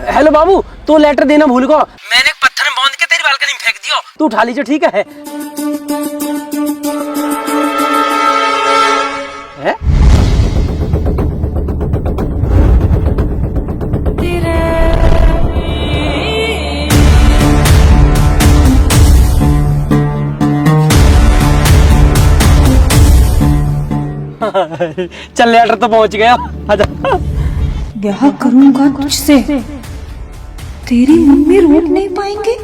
Hello बाबू, तो letter देना भूल गो। मैंने एक पत्थर में बांध के तेरी बालकनी में फेंक दियो, तू उठा लीजिए, ठीक है? चल लेटर तो पहुंच गया। आजा। ब्याह करूंगा तुझसे, तेरी मम्मी रोक नहीं पाएंगे।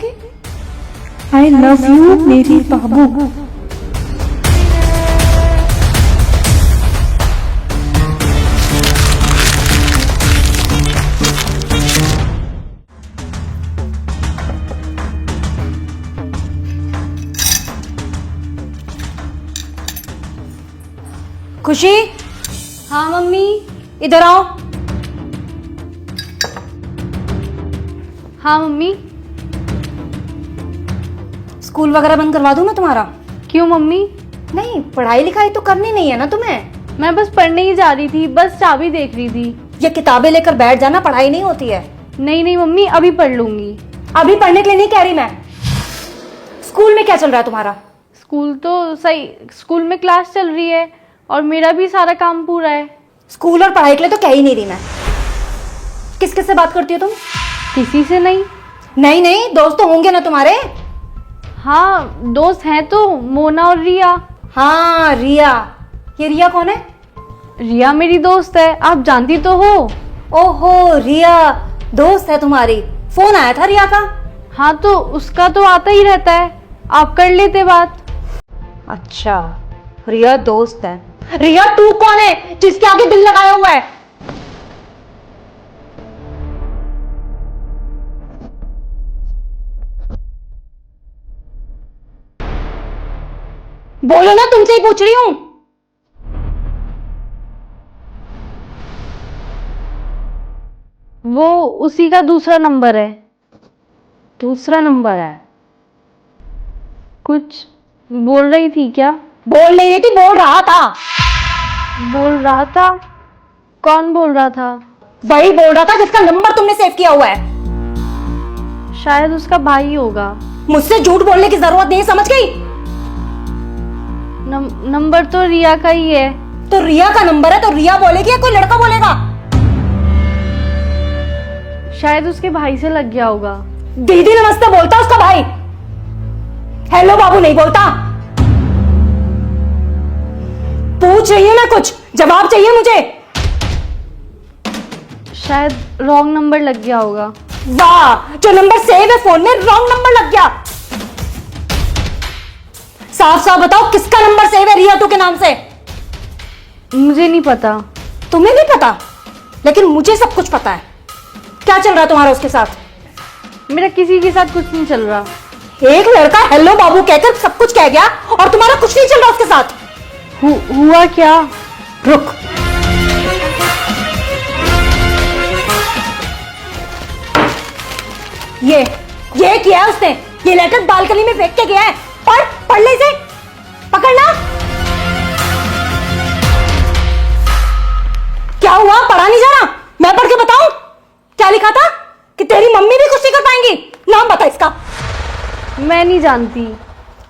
आई लव यू मेरी बाबू। खुशी, हाँ मम्मी। इधर आओ। हाँ मम्मी। स्कूल वगैरह बंद करवा दूं मैं तुम्हारा? क्यों मम्मी? नहीं, पढ़ाई लिखाई तो करनी नहीं है ना तुम्हें? मैं बस पढ़ने ही जा रही थी, बस चाबी देख रही थी। ये किताबें लेकर बैठ जाना, पढ़ाई नहीं होती है। नहीं नहीं मम्मी, अभी पढ़ लूंगी। अभी पढ़ने के लिए नहीं कह रही मैं। स्कूल में क्या चल रहा है तुम्हारा? स्कूल तो सही, स्कूल में क्लास चल रही है और मेरा भी सारा काम पूरा है। स्कूल और पढ़ाई के लिए तो कह ही नहीं रही मैं। किस किस से बात करती हो तुम? किसी से नहीं। नहीं नहीं, दोस्त तो होंगे ना तुम्हारे? हाँ दोस्त हैं तो, मोना और रिया। हाँ रिया। ये रिया कौन है? रिया मेरी दोस्त है, आप जानती तो हो। ओहो, रिया दोस्त है तुम्हारी। फोन आया था रिया का? हाँ तो उसका तो आता ही रहता है, आप कर लेते बात। अच्छा, रिया दोस्त है। रिया तू कौन है जिसके आगे दिल लगाया हुआ है? बोलो ना, तुमसे ही पूछ रही हूं। वो उसी का दूसरा नंबर है। दूसरा नंबर है? कुछ बोल रही थी क्या? बोल नहीं रही थी, बोल रहा था। बोल रहा था? कौन बोल रहा था? वही बोल रहा था जिसका नंबर तुमने सेव किया हुआ है। शायद उसका भाई होगा। मुझसे झूठ बोलने की जरूरत नहीं, समझ गई? नंबर तो रिया का ही है। तो रिया का नंबर है तो रिया बोलेगी या कोई लड़का बोलेगा? शायद उसके भाई से लग गया होगा। दीदी नमस्ते बोलता उसका भाई, हेलो बाबू नहीं बोलता। पूछ रही हूं मैं, कुछ जवाब चाहिए मुझे। शायद रॉन्ग नंबर लग गया होगा। वाह, जो नंबर सेव है फोन में रॉन्ग नंबर लग गया। साफ साफ बताओ किसका नंबर सेव है रिया तू के नाम से? मुझे नहीं पता। तुम्हें नहीं पता? लेकिन मुझे सब कुछ पता है। क्या चल रहा है तुम्हारा उसके साथ? मेरा किसी के साथ कुछ नहीं चल रहा। एक लड़का हेलो बाबू कहकर सब कुछ कह गया और तुम्हारा कुछ नहीं चल रहा उसके साथ। हुआ क्या? रुक, ये किया है उसने। ये लेटर बालकनी में फेंक के गया है। पढ़ ले इसे, पकड़ना। क्या हुआ, पढ़ा नहीं जा रहा? मैं पढ़ के बताऊं क्या लिखा था? कि तेरी मम्मी भी कुछ नहीं कर पाएंगी। नाम बता इसका। मैं नहीं जानती।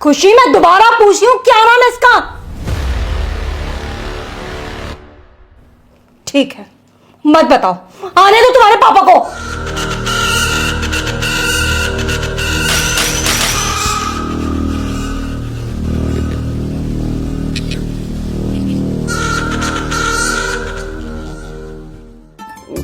खुशी, मैं दोबारा पूछ रही हूं, क्या नाम है इसका? ठीक है, मत बताओ, आने दो तुम्हारे पापा को।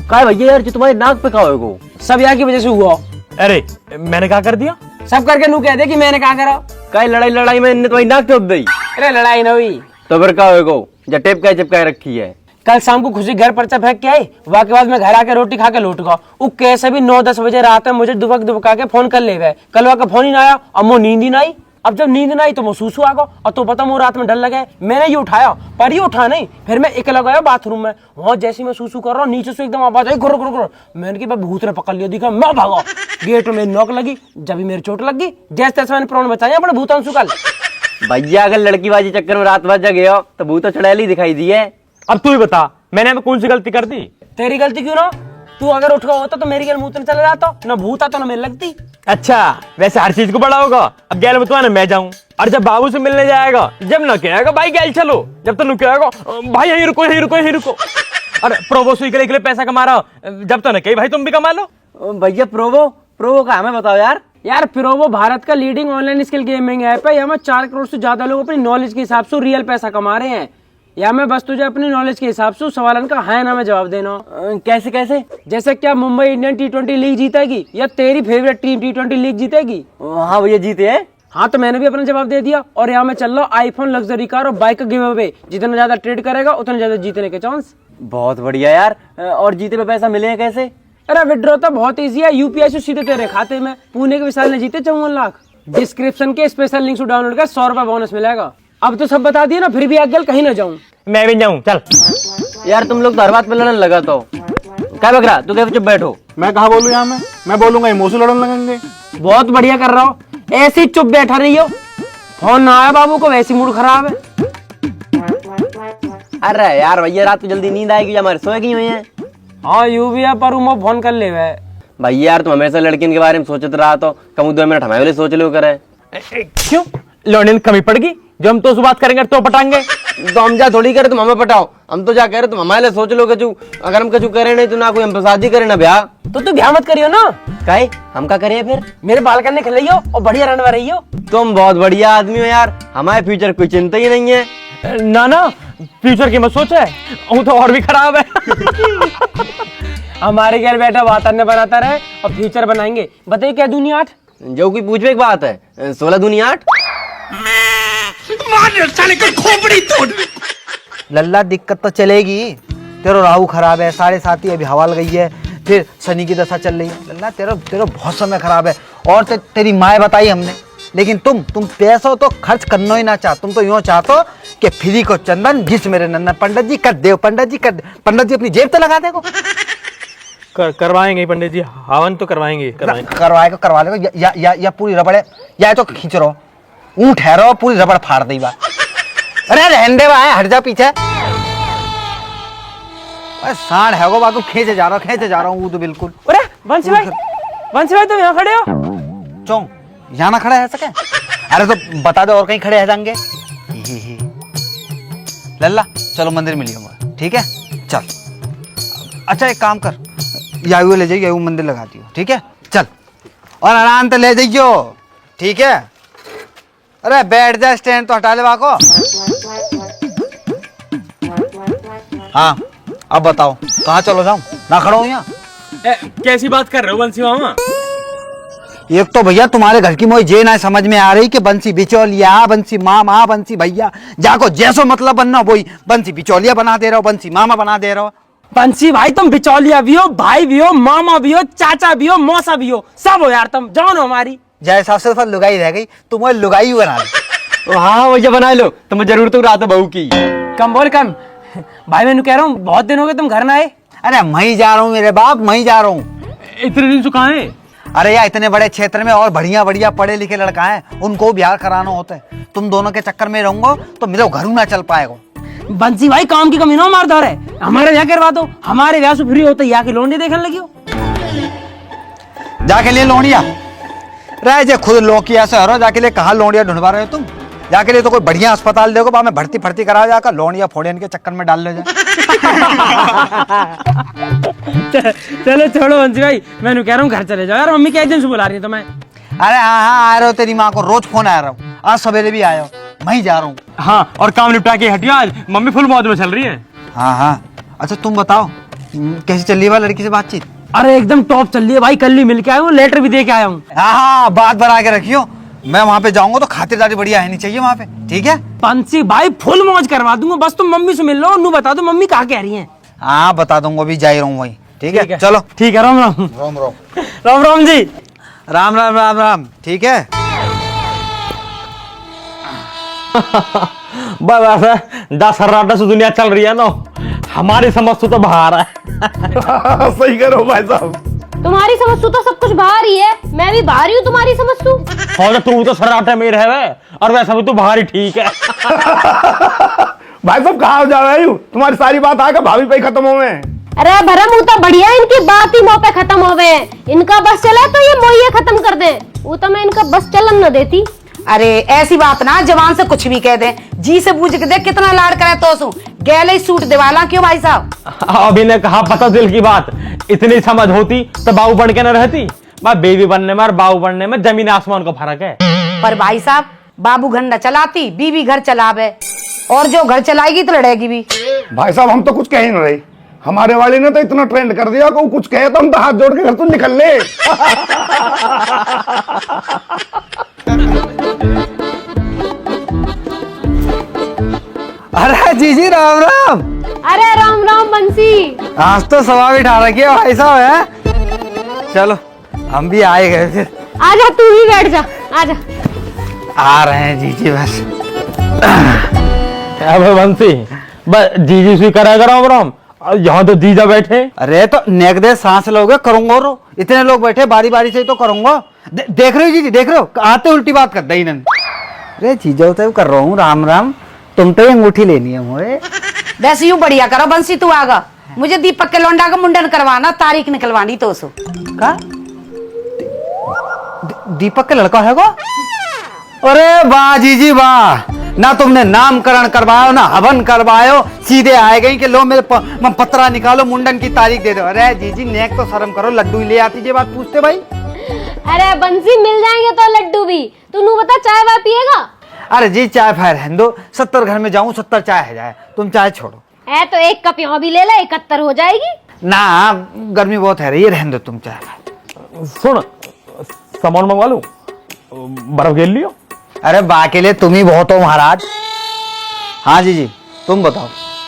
काय भैया यार, जो तुम्हारे नाक पे का हो सब यहाँ की वजह से हुआ। अरे मैंने क्या कर दिया? सब करके नू कह दे कि मैंने क्या करा। काय लड़ाई में इनने तुम्हारी नाक टोप दी। अरे लड़ाई ना हुई तो फिर क्या होगा? जब टेप का चिपकाए रखी है। कल शाम को खुशी घर पर्चा फेंक के आई, वाके बाद में घर आके रोटी खा के लौट गया। वो कैसे भी 9-10 बजे रात में मुझे दुबका के फोन कर ले गए। कल का फोन ही ना आया, अब वो नींद ही ना आई। अब जब नींद ना आई तो महसूस हुआ गो, और तो पता वो रात में डर लगे। मैंने ये उठाया पर ये उठा नहीं। फिर मैं अकेला गया बाथरूम में, वहां जैसे मैं सूसू कर रहा हूँ नीचे से एकदम आवाज आई गुर गुर गुर। मैंने कहा भूत ने पकड़ लिया, दिखा मैं भागा। गेट में मेरी नोक लगी, जब भी मेरी चोट लगी, जैसे तैसे मैंने प्राण बचाया अपने भूतांशु कल। भैया अगर लड़कीबाजी चक्कर में रात भर जगे हो तो भूत तो चुड़ैल ही दिखाई दी है। अब तू ही बता, मैंने कौन सी गलती कर दी? तेरी गलती क्यों ना? तू अगर उठ गया होता तो मेरी गैल मुंह तो चला जाता, न भूत आता न मेरे लगती। अच्छा वैसे हर चीज को बड़ा होगा। अब गैल बतवा ना मैं जाऊं, और जब बाबू से मिलने जाएगा जब ना कहेगा भाई गैल चलो, जब तो कहेगा भाई यहीं रुको यहीं रुको यहीं रुको। अरे प्रोबो सुई के लिए पैसा कमा रहा हो, जब तो ना कही भाई तुम भी कमा लो। भैया प्रोवो का हमें बताओ यार। यार प्रोवो भारत का leading online skill gaming app है। यहाँ में 4 करोड़ से ज्यादा लोग अपनी नॉलेज के हिसाब से रियल पैसा कमा रहे हैं। या मैं बस तुझे अपनी नॉलेज के हिसाब से सवालन का हाँ ना में जवाब देना। कैसे कैसे? जैसे क्या मुंबई इंडियन T20 लीग जीतेगी या तेरी फेवरेट टीम T20 लीग जीतेगी? हाँ भैया जीते हैं। हाँ तो मैंने भी अपना जवाब दे दिया। और यहाँ मैं चल रहा हूँ आईफोन लग्जरी कार और बाइक का गिव अवे। जितना ज्यादा ट्रेड करेगा उतना ज्यादा जीतने के चांस। बहुत बढ़िया यार। और जीते पे पैसा मिले कैसे? अरे विड्रॉ तो बहुत इजी है, यूपीआई से सीधे तेरे खाते में। पुणे के विशाल ने जीते 54 लाख। डिस्क्रिप्शन के स्पेशल लिंक से डाउनलोड कर 100 रुपए बोनस मिलेगा। अब तो सब बता दिया ना, फिर भी आगे कहीं ना जाऊं। मैं भी जाऊं चल। यार तुम लोग तो हर बात पे लड़ने लगा तो क्या बक रहा, तू क्या चुप बैठो। मैं कहा बोलूं यहाँ मैं बोलूंगा इमोशु लड़न लगेंगे। बहुत बढ़िया कर रहा हो, ऐसे ही चुप बैठा रही हो। फोन ना आया बाबू को, वैसी मूड खराब है। अरे यार भैया रात को जल्दी नींद आएगी, हमारे सोए की हुई है। हाँ यू भी है, पर उमो फोन कर ले। भैया यार तुम हमेशा लड़कियों के बारे में सोचते रहा तो कम 2 मिनट हमारे लिए सोच लो करे। क्यों लौंडे में कमी पड़गी? जो हम तो उस बात करेंगे तो पटाएंगे। तो हम जा थोड़ी करे तुम हमें पटाओ, हम तो जा कह रहे तुम हमारे लिए सोच लो कचू। अगर हम कचू करे नहीं तो ना कोई हम शादी करे ना ब्याह। तो तू ब्याह मत करियो ना। काहे हम का करिए फिर? मेरे बाल करने खिलाइयो और बढ़िया रनवा रही हो। तुम बहुत बढ़िया आदमी हो यार, हमारे फ्यूचर कोई चिंता ही नहीं है। ना ना फ्यूचर की मत सोच है, वो तो और भी खराब है। हमारे घर बैठा वातावरण बनाता रहे और फ्यूचर बनाएंगे। बताइए क्या दुनिया 8? जो कोई पूछवे एक बात है, 16 दूनी 8। लल्ला दिक्कत तो चलेगी। तेरा राहु खराब है, 7.5 अभी हवा गई है, फिर शनि की दशा चल रही है। लल्ला तेरा बहुत समय खराब है। और तेरी माँ बताई हमने, लेकिन तुम पैसों तो खर्च करना ही ना चाह। तुम तो यूँ चाहतो कि फ्री को चंदन जिस मेरे नंदन। पंडित जी कर दे, पंडित जी कर दे। पंडित जी अपनी जेब तो लगा देगो। करवाएंगे पंडित जी, हवन तो करवाएंगे। करवा लेगा या पूरी रबड़े या तो खींच रहो, ऊँट ठहरो पूरी रबड़ फाड़ दी बा। अरे रहने दे भाई, हट जा पीछे। अरे सांड है वो बात, खींचे जा रहा हूँ वो तो बिल्कुल। अरे बंसी भाई तुम यहाँ खड़े हो? चौं यहाँ ना खड़ा है सके? अरे तो बता दो और कहीं खड़े है जाएंगे। लल्ला चलो मंदिर मिलिए, ठीक है चल। अच्छा एक काम कर, यायू ले जाइए, यायू मंदिर लगा दियो, ठीक है चल। और आराम से ले जाइयो, ठीक है। अरे बैठ जा, स्टैंड तो हटा ले बाको। हाँ अब बताओ कहाँ चलो जाऊं, ना खड़ा हूं यहाँ। कैसी बात कर रहे हो बंसी मामा? एक तो भैया तुम्हारे घर की मोई जे ना समझ में आ रही कि बंसी बिचौलिया, बंसी मामा, बंसी भैया, जाको जैसो मतलब बनना वही बंसी बिचौलिया बना दे रहे हो, बंसी मामा बना दे रहे हो। बंसी भाई तुम बिचौलिया भी हो, भाई भी हो, मामा भी हो, चाचा भी हो, मौसा भी हो, सब हो यार तुम। जान हो हमारी जय सबसे फल लुगाई रह गई, तुम वो लुगाई बना लो। हाँ भैया बना लो, तुम्हें जरूरत तो रात बहू की। कम बोल कम। भाई मैंने कह रहा हूँ बहुत दिन हो गए तुम घर ना आए। अरे मैं ही जा रहा हूँ मेरे बाप, मैं ही जा रहा हूँ। इतने दिन से कहाँ है? अरे यार इतने बड़े क्षेत्र में और बढ़िया पढ़े लिखे लड़का है, उनको ब्याह कराना होता है। तुम दोनों के चक्कर में रहूंगा तो मेरे घर ना चल पाएगा। बंसी भाई काम की कमी ना मारदार है, हमारे यहाँ करवा दो। हमारे ब्याह से फ्री होते यहाँ की लोंडे देखने लगी हो। जाके लिए लोनिया रह जे, खुद लोकिया से हरो जाके लिए कहाँ लोनिया ढूंढवा रहे हो तुम? जाके लिए तो कोई बढ़िया अस्पताल देखो, वहां में भर्ती करा जाकर लोनिया फोड़ियन के चक्कर में डाल ले जा। चलो छोड़ो बंसी भाई, मैं कह रहा हूँ घर चले जाओ यार। मम्मी क्या दिन से बुला रही है तुम्हें? अरे हाँ आ रहे हो, तेरी माँ को रोज फोन आ रहा हूँ, आज सवेरे भी आया हो, मैं ही जा रहा हूँ। हाँ और काम निपटा के हटियो, आज मम्मी फुल मौज में चल रही है। हाँ अच्छा तुम बताओ कैसी चल रही है लड़की से बातचीत? अरे एकदम टॉप चल रही है भाई, कल ही मिल के आया हूँ, लेटर भी दे के आया हूँ। हाँ बात बना के रखियो, मैं वहाँ पे जाऊंगा तो खातिरदारी बढ़िया है नहीं चाहिए वहाँ पे, ठीक है? बंसी भाई फुल मौज करवा दूंगा, बस तुम मम्मी से मिल लो, नू बता दो मम्मी कहाँ कह रही है। हाँ बता दूंगा, अभी जा ही रहा हूँ वही, ठीक है चलो। ठीक है, राम राम। राम राम राम राम जी। राम राम राम राम, ठीक है। बस 10 से दुनिया चल रही है ना, हमारी समझ तो बाहर है। सही करो भाई साहब। तुम्हारी समझ तो सब कुछ बाहर ही है, मैं भी बाहर ही हूँ तुम्हारी समझ तू। और तू तो सराटे में रहे और वैसा भी तू बाहर ही ठीक है। भाई साहब कहाँ जा रहे हो? तुम्हारी सारी बात आकर भाभी पे खत्म हो गए। अरे भरम वो तो बढ़िया, इनकी बात ही मुंह पे खत्म हो गए। इनका बस चला तो ये मोहिए खत्म कर दे, वो तो मैं इनका बस चलन न देती। अरे ऐसी बात ना, जवान से कुछ भी कह दे, जी से पूछ के देख कितना लाड करे तो सु गैले सूट दिवाला क्यों भाई साहब। अभी ने कहा पता दिल की बात, इतनी समझ होती तो बाबू बन के न रहती। मैं बेबी बनने में और बाबू बनने में जमीन आसमान का फर्क है। पर भाई साहब बाबू घर न चलाती, बीवी घर चलावे, और जो घर चलाएगी तो लड़ेगी भी। भाई साहब हम तो कुछ कह ही नहीं रहे, हमारे वाले ने तो इतना ट्रेंड कर दिया कि वो कुछ कहे तो हम तो हाथ जोड़ के घर तो निकल ले। अरे जीजी राम राम। अरे राम राम बंसी। आज तो सवा बिठा रखी है भाई साहब है। चलो हम भी आए गए फिर। आजा तू भी बैठ जा, आजा। आ रहे हैं जीजी बस। अब बंसी बस जीजी से करेगा राम राम, यहाँ तो जीजा बैठे। अरे तो नेक दे सांस लोगे करूंगा रो, इतने लोग बैठे बारी बारी से तो करूंगा। देख रहे हो जीजी, देख रहे हो आते उल्टी बात करता ही नहीं। अरे जीजा तो कर रहा हूँ राम राम, तुम तो अंगूठी लेनी है मुझे। वैसे यूं बढ़िया करो बंसी, तू आगा, मुझे दीपक के लौंडा का मुंडन करवाना, तारीख निकलवानी तो सो का दीपक का लड़का है को? अरे वाह जीजी वाह, ना तुमने नामकरण करवायो ना हवन करवायो, सीधे आए गई कि लो मेरे पत्रा निकालो मुंडन की तारीख दे दो। अरे जीजी नेक तो शर्म करो, लड्डू ले आती जे बात पूछते भाई। अरे बंसी मिल जाएंगे तो लड्डू भी, तू नू बता चाय वाय पिएगा? अरे जी चाय फाय रहने दो, 70 घर में जाऊं 70 चाय है जाए, तुम चाय छोड़ो। है तो एक कप यहाँ भी ले ले, 71 हो जाएगी। ना गर्मी बहुत है रही है, रहने दो तुम चाय। सुन सामान मंगवा लूं, बर्फ घेर लियो। अरे बा के लिए तुम ही बहुत हो महाराज। हाँ जी तुम बताओ,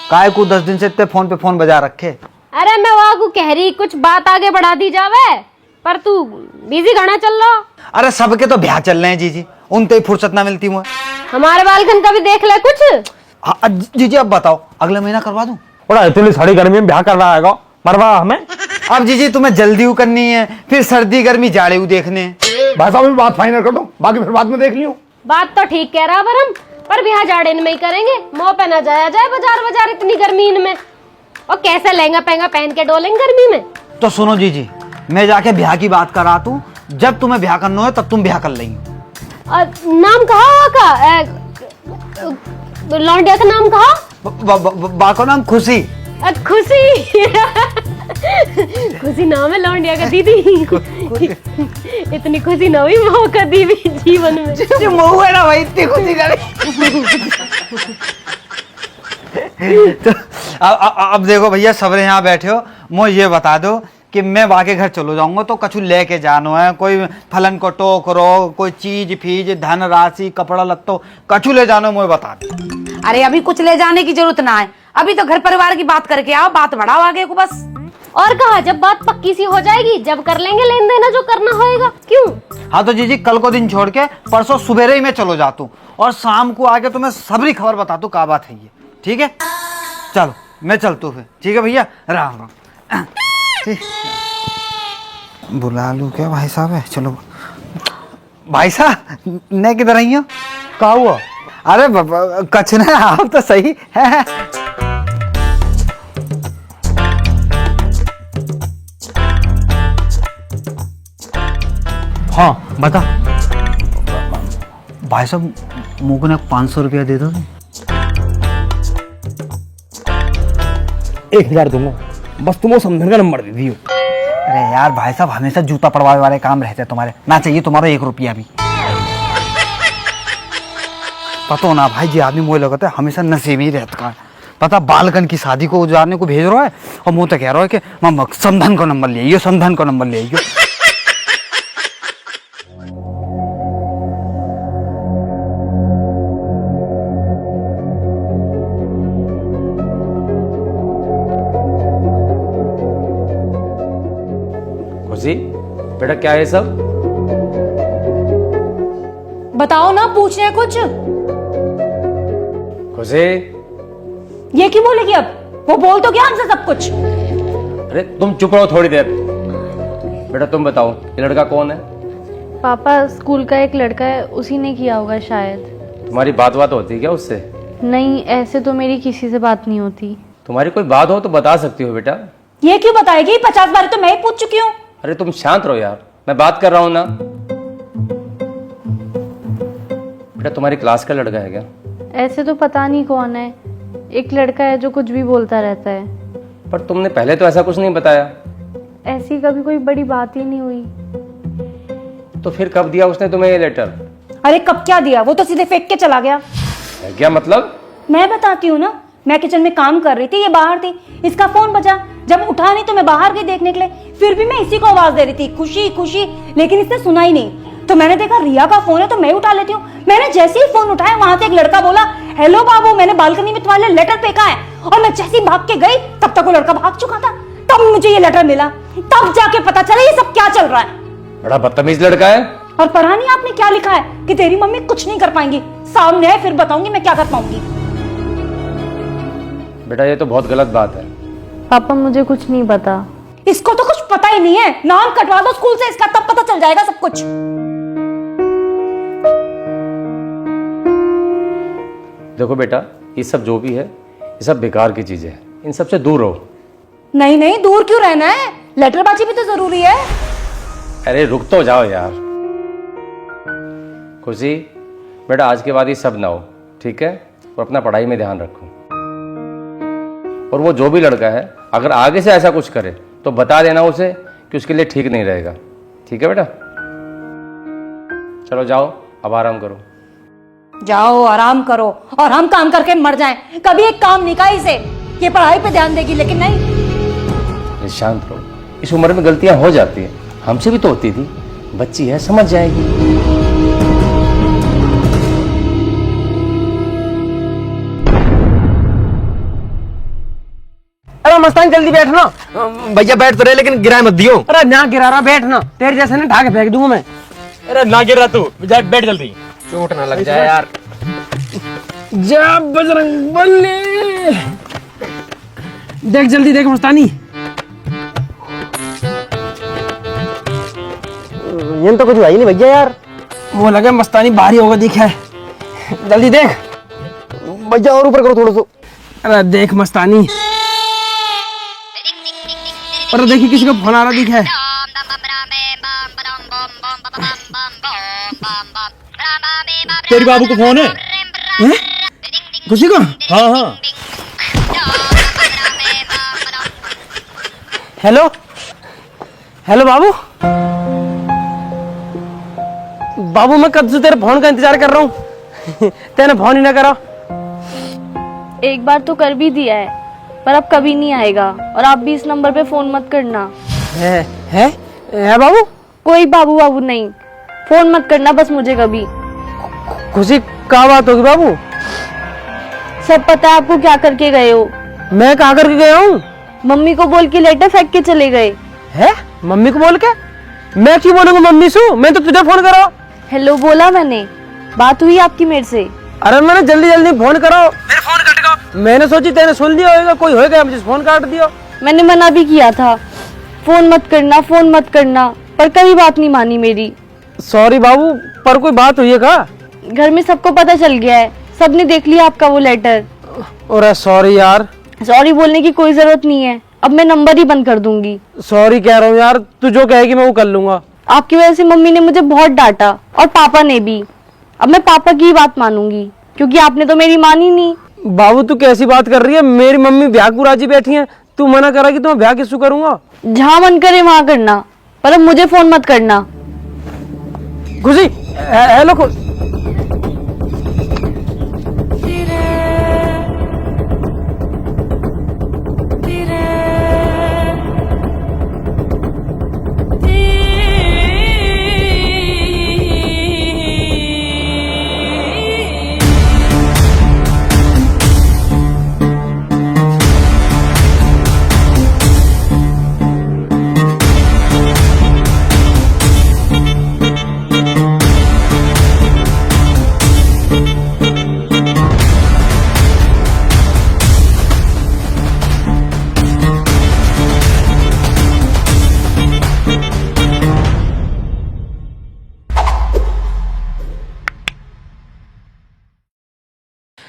काय को 10 दिन से इतने फोन पे फोन बजा रखे। अरे मैं वहाँ को कह रही कुछ बात आगे बढ़ा दी जावे, पर तू बिजी घना चल रहा। अरे सबके तो ब्याह चल रहे हैं जीजी, उनते ही फुर्सत ना मिलती मुझे। हमारे बालकन का भी देख ले कुछ। हाँ जीजी अब बताओ, अगले महीना करवा दूं? बड़ा इतनी सारी गर्मी में ब्याह कर रहा है मरवा हमें। अब जीजी तुम्हें जल्दी करनी है, फिर सर्दी गर्मी जाड़े देखने हैं। भाई साहब बात फाइनल कर दो, बाकी फिर बाद में देख लियो। बात तो ठीक कह रहा बरम, पर ब्याह जाड़े में ही करेंगे, मुंह पे ना जाया जाए बाजार इतनी गर्मी में। और कैसे लहंगा पहंगा पहन के डोलेंगे गर्मी में। तो सुनो जीजी, मैं जाके ब्याह की बात करा तू, जब तुम्हें ब्याह करना है तब तुम ब्याह कर लेंगे। नाम कहा हुआ का? लौंडिया का नाम कहा? बा को नाम खुशी। खुशी। खुशी नाम है लौंडिया का दीदी। इतनी खुशी ना हुई मऊ का दीदी जीवन में। जो मऊ है ना भाई इतनी खुशी करे। तो अब देखो भैया सबरे यहाँ बैठे हो, मुझे ये बता दो कि मैं वाके घर चलो जाऊंगा तो कछु लेके जानो है, कोई फलन को टोकरो, कोई चीज फीज धन राशि कपड़ा लत्तो कछु ले जानो, मुझे बता दो। अरे अभी कुछ ले जाने की जरूरत ना है, अभी तो घर परिवार की बात करके आओ, बात बढ़ाओ आगे को बस। और कहा जब बात पक्की सी हो जाएगी जब कर लेंगे लेन देना जो करना होएगा। क्यों? हाँ तो जीजी कल को दिन छोड़ के परसों सुबह ही मैं चलो जाता हूँ, और शाम को आके तुम्हें सबरी खबर बताता हूँ क्या बात है ये, ठीक है? चलो मैं चलता हूँ फिर, ठीक है भैया, राम राम। बुला लूं क्या भाई साहब है? चलो भाई साहब ने किधर आई हो? क्या हुआ? अरे कछ ना, आप तो सही है। हाँ बता। भाई साहब मुझको ना 500 रुपया दे दो। 1000 दूंगा, बस तुम वो समझन का नंबर दे दियो। अरे यार भाई साहब हमेशा जूता पड़वाने वाले काम रहते हैं तुम्हारे, ना चाहिए तुम्हारा 1 रुपया भी। पता ना भाई जी आदमी मुझे लगता है हमेशा नसीब ही रहता है। पता बालकन की शादी को जाने को भेज रहा है और मुझे तो कह रहा है कि मामा समधन का नंबर ले आइयो, समधन का नंबर ले आइयो। खुशी बेटा क्या है सब? बताओ ना, पूछ रहे कुछ। खुशी ये क्यों बोलेगी अब? वो बोल तो क्या हमसे सब कुछ। अरे तुम चुप रहो थोड़ी देर। बेटा तुम बताओ ये लड़का कौन है? पापा स्कूल का एक लड़का है, उसी ने किया होगा शायद। तुम्हारी बात होती है क्या उससे? नहीं, ऐसे तो मेरी किसी से बात नहीं होती। तुम्हारी कोई बात हो तो बता सकती हो बेटा। ये क्यों बताएगी? 50 बार तो मैं ही पूछ चुकी हूँ। अरे तुम शांत रहो यार, मैं बात कर रहा हूं ना। बेटा तुम्हारी क्लास का लड़का है क्या? ऐसे तो पता नहीं कौन है, एक लड़का है जो कुछ भी बोलता रहता है। पर तुमने पहले तो ऐसा कुछ नहीं बताया। ऐसी कभी कोई बड़ी बात ही नहीं हुई। तो फिर कब दिया उसने तुम्हें ये लेटर? अरे कब क्या दिया, वो तो सीधे फेंक के चला गया। है क्या मतलब? मैं बताती हूँ ना, मैं किचन में काम कर रही थी, ये बाहर थी, इसका फोन बजा, जब उठा नहीं तो मैं बाहर गई देखने के लिए, फिर भी मैं इसी को आवाज दे रही थी, खुशी खुशी, लेकिन इसने सुना ही नहीं। तो मैंने देखा रिया का फोन है तो मैं उठा लेती हूँ। मैंने जैसे ही फोन उठाया वहां से एक लड़का बोला, हेलो बाबू, मैंने बालकनी में तुम्हारे लेटर फेंका है। और मैं जैसे ही भाग के गई तब तक वो लड़का भाग चुका था। तब मुझे ये लेटर मिला, तब जाके पता चला ये सब क्या चल रहा है। बड़ा बदतमीज लड़का है। और पढ़ा नहीं आपने क्या लिखा है कि तेरी मम्मी कुछ नहीं कर पाएंगी, सामने है फिर बताऊंगी मैं क्या कर पाऊंगी। बेटा ये तो बहुत गलत बात है। पापा मुझे कुछ नहीं पता। इसको तो कुछ पता ही नहीं है, नाम कटवा दो स्कूल से इसका, तब पता चल जाएगा सब कुछ। देखो बेटा, ये सब जो भी है ये सब बेकार की चीजें हैं, इन सब से दूर रहो। नहीं नहीं, दूर क्यों रहना है, लेटरबाजी भी तो जरूरी है। अरे रुक तो जाओ यार। खुशी बेटा, आज के बाद ये सब ना हो, ठीक है? और अपना पढ़ाई में ध्यान रखो। और वो जो भी लड़का है अगर आगे से ऐसा कुछ करे तो बता देना उसे कि उसके लिए ठीक नहीं रहेगा, ठीक है बेटा? चलो जाओ, अब आराम करो। जाओ आराम करो और हम काम करके मर जाएं। कभी एक काम नहीं कहा इसे, ये पढ़ाई पे ध्यान देगी, लेकिन नहीं। शांत रहो, इस उम्र में गलतियां हो जाती हैं, हमसे भी तो होती थी। बच्ची है, समझ जाएगी। अरे मस्तान जल्दी बैठ ना। भैया बैठ तो रहे लेकिन गिराए मत दियो। अरे ना गिरा रहा, बैठ ना, तेरे जैसे ना ढाके फेंक दूंगा मैं। अरे ना गिर रहा तू, बैठ जल्दी। चोट ना लग जाए यार। जा बजरंग बली, देख जल्दी देख मस्तानी। ये तो कुछ हुआ ही नहीं भैया यार। वो लगे मस्तानी भारी होगा, दिखा है, जल्दी देख भैया और ऊपर करो थोड़ा सा। अरे देख मस्तानी, अरे देखिए किसी का फोन आ रहा दिखा है। तेरी बाबू को फोन है? खुशी को? हाँ हाँ। हेलो हेलो बाबू। बाबू मैं कब से तेरे फोन का इंतजार कर रहा हूँ, तेने फोन ही ना करा। एक बार तो कर भी दिया है, पर अब कभी नहीं आएगा। और आप भी इस नंबर पे फोन मत करना। है बाबू? कोई बाबू बाबू नहीं, फोन मत करना बस मुझे कभी। खुशी क्या बात होगी बाबू? सब पता है आपको क्या करके गए हो। मैं कहाँ करके गया हूँ? मम्मी को बोल के लेटर फेंक के चले गए। है? मम्मी को बोल के? मैं क्यों बोलूंगा मम्मी से? मैं तो तुझे फोन करा। हेलो बोला मैंने, बात हुई आपकी मेरे से? अरे मैंने जल्दी जल्दी फोन करो, मेरा फोन कट गया। मैंने सोची तेने सुन लिया होगा, कोई होगा मुझे फोन काट दिया। मैंने मना भी किया था, फोन मत करना फोन मत करना, पर कभी बात नहीं मानी मेरी। सॉरी बाबू, पर कोई बात हुई है क्या? घर में सबको पता चल गया है, सबने देख लिया आपका वो लेटर। अरे सॉरी यार। सॉरी बोलने की कोई जरूरत नहीं है, अब मैं नंबर ही बंद कर दूंगी। सॉरी कह रहा हूँ यार, तू जो कहेगी मैं वो कर लूंगा। आपकी वजह से मम्मी ने मुझे बहुत डांटा और पापा ने भी। अब मैं पापा की ही बात मानूंगी, क्योंकि आपने तो मेरी मानी नहीं। बाबू तू कैसी बात कर रही है? मेरी मम्मी ब्याह को राजी बैठी है, तू मना करा कि तो मैं ब्याह किससे करूंगा? जहाँ मन करे वहाँ करना, पर अब मुझे फोन मत करना। खुशी हेलो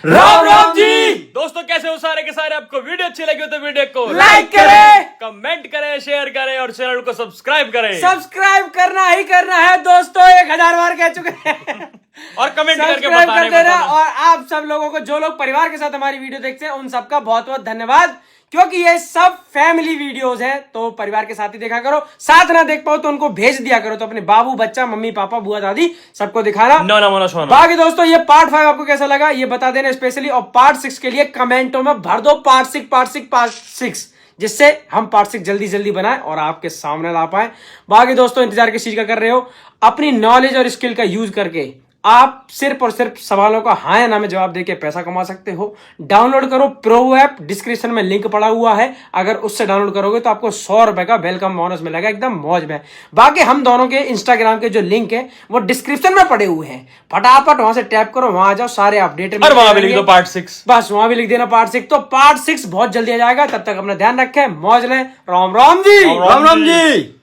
राम राम जी। दोस्तों कैसे हो सारे के सारे? आपको वीडियो अच्छी लगी हो तो वीडियो को लाइक करें, कमेंट करें, शेयर करें और चैनल को सब्सक्राइब करें। सब्सक्राइब करना ही करना है दोस्तों, 1000 बार कह चुके हैं। और कमेंट करके सब्सक्राइब बताने कर देना। बताना। और आप सब लोगों को, जो लोग परिवार के साथ हमारी वीडियो देखते हैं, उन सबका बहुत बहुत धन्यवाद, क्योंकि ये सब फैमिली वीडियोस हैं, तो परिवार के साथ ही देखा करो। साथ ना देख पाओ तो उनको भेज दिया करो, तो अपने बाबू, बच्चा, मम्मी, पापा, बुआ, दादी सबको दिखाना। नो ना मोना सोना। बाकी दोस्तों ये पार्ट 5 आपको कैसा लगा ये बता देना स्पेशली, और पार्ट 6 के लिए कमेंटों में भर दो पार्ट 6, जिससे हम पार्ट 6 जल्दी जल्दी बनाएं और आपके सामने ला पाए। बाकी दोस्तों इंतजार किस चीज का कर रहे हो? अपनी नॉलेज और स्किल का यूज करके आप सिर्फ और सिर्फ सवालों का हाँ या ना में जवाब देके पैसा कमा सकते हो। डाउनलोड करो प्रो ऐप, डिस्क्रिप्शन में लिंक पड़ा हुआ है। अगर उससे डाउनलोड करोगे तो आपको 100 रुपए का वेलकम बोनस मिलेगा, एकदम मौज में। बाकी हम दोनों के इंस्टाग्राम के जो लिंक है वो डिस्क्रिप्शन में पड़े हुए हैं, फटाफट वहां से टैप करो, वहां आ जाओ, सारे अपडेट। और वहां भी लिख दो पार्ट 6, बस वहां भी लिख देना पार्ट 6। तो पार्ट 6 बहुत जल्दी आ जाएगा, तब तक अपना ध्यान रखें, मौज लें। राम राम जी। राम राम जी।